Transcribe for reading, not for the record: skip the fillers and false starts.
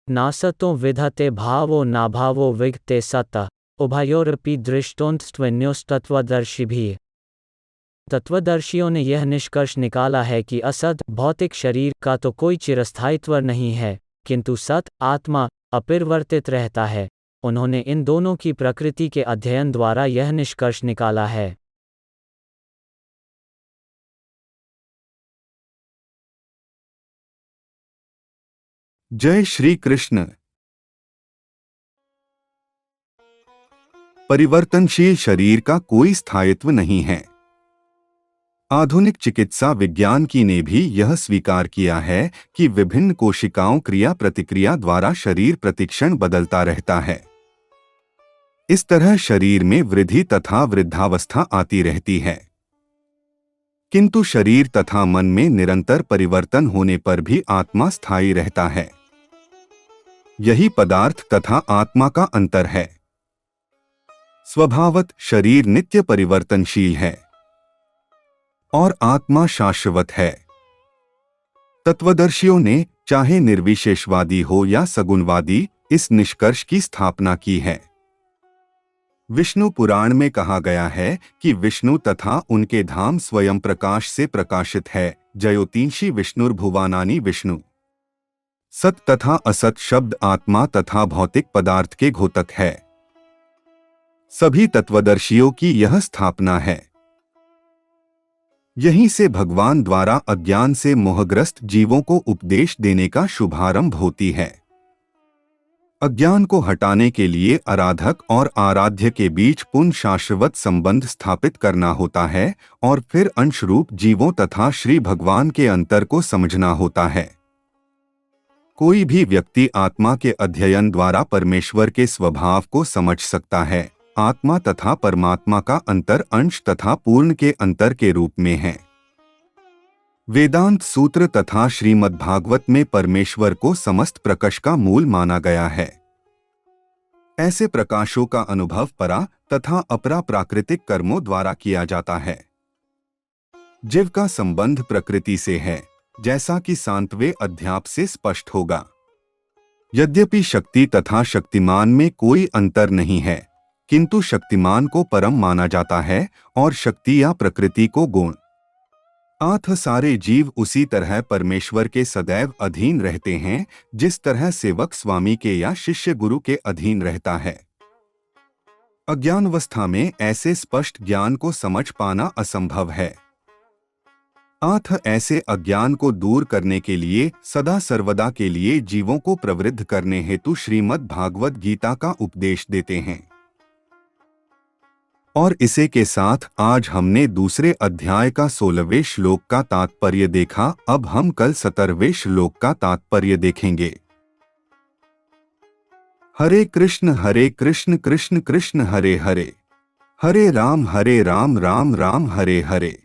नासतो विधते भावो नाभावो विगते सतः उभयोरपि दृष्टोन्स्त्वन्योस्तत्वदर्शिभिः। तत्वदर्शियों ने यह निष्कर्ष निकाला है कि असत भौतिक शरीर का तो कोई चिरस्थायित्व नहीं है, किंतु सत आत्मा अपरिवर्तित रहता है। उन्होंने इन दोनों की प्रकृति के अध्ययन द्वारा यह निष्कर्ष निकाला है। जय श्री कृष्ण। परिवर्तनशील शरीर का कोई स्थायित्व नहीं है। आधुनिक चिकित्सा विज्ञान की ने भी यह स्वीकार किया है कि विभिन्न कोशिकाओं क्रिया प्रतिक्रिया द्वारा शरीर प्रतिक्षण बदलता रहता है। इस तरह शरीर में वृद्धि तथा वृद्धावस्था आती रहती है, किंतु शरीर तथा मन में निरंतर परिवर्तन होने पर भी आत्मा स्थायी रहता है। यही पदार्थ तथा आत्मा का अंतर है। स्वभावत शरीर नित्य परिवर्तनशील है और आत्मा शाश्वत है। तत्वदर्शियों ने चाहे निर्विशेषवादी हो या सगुणवादी इस निष्कर्ष की स्थापना की है। विष्णु पुराण में कहा गया है कि विष्णु तथा उनके धाम स्वयं प्रकाश से प्रकाशित है। ज्योतिषी विष्णुर्भुवानानि विष्णु। सत तथा असत शब्द आत्मा तथा भौतिक पदार्थ के घोतक है। सभी तत्वदर्शियों की यह स्थापना है। यहीं से भगवान द्वारा अज्ञान से मोहग्रस्त जीवों को उपदेश देने का शुभारंभ होती है। अज्ञान को हटाने के लिए आराधक और आराध्य के बीच पुनः शाश्वत संबंध स्थापित करना होता है और फिर अंशरूप जीवों तथा श्री भगवान के अंतर को समझना होता है। कोई भी व्यक्ति आत्मा के अध्ययन द्वारा परमेश्वर के स्वभाव को समझ सकता है। आत्मा तथा परमात्मा का अंतर अंश तथा पूर्ण के अंतर के रूप में है। वेदांत सूत्र तथा श्रीमद् भागवत में परमेश्वर को समस्त प्रकाश का मूल माना गया है। ऐसे प्रकाशों का अनुभव परा तथा अपरा प्राकृतिक कर्मों द्वारा किया जाता है। जीव का संबंध प्रकृति से है, जैसा कि 7वें अध्याय से स्पष्ट होगा। यद्यपि शक्ति तथा शक्तिमान में कोई अंतर नहीं है, किंतु शक्तिमान को परम माना जाता है और शक्ति या प्रकृति को गुण। आठ सारे जीव उसी तरह परमेश्वर के सदैव अधीन रहते हैं, जिस तरह सेवक स्वामी के या शिष्य गुरु के अधीन रहता है। अज्ञानावस्था में ऐसे स्पष्ट ज्ञान को समझ पाना असंभव है। आठ ऐसे अज्ञान को दूर करने के लिए सदा सर्वदा के लिए जीवों को प्रवृत्त करने हेतु श्रीमद् भागवत गीता का उपदेश देते हैं। और इसे के साथ आज हमने दूसरे अध्याय का 16वें श्लोक का तात्पर्य देखा। अब हम कल 17वें श्लोक का तात्पर्य देखेंगे। हरे कृष्ण कृष्ण कृष्ण हरे हरे, हरे राम राम राम हरे हरे।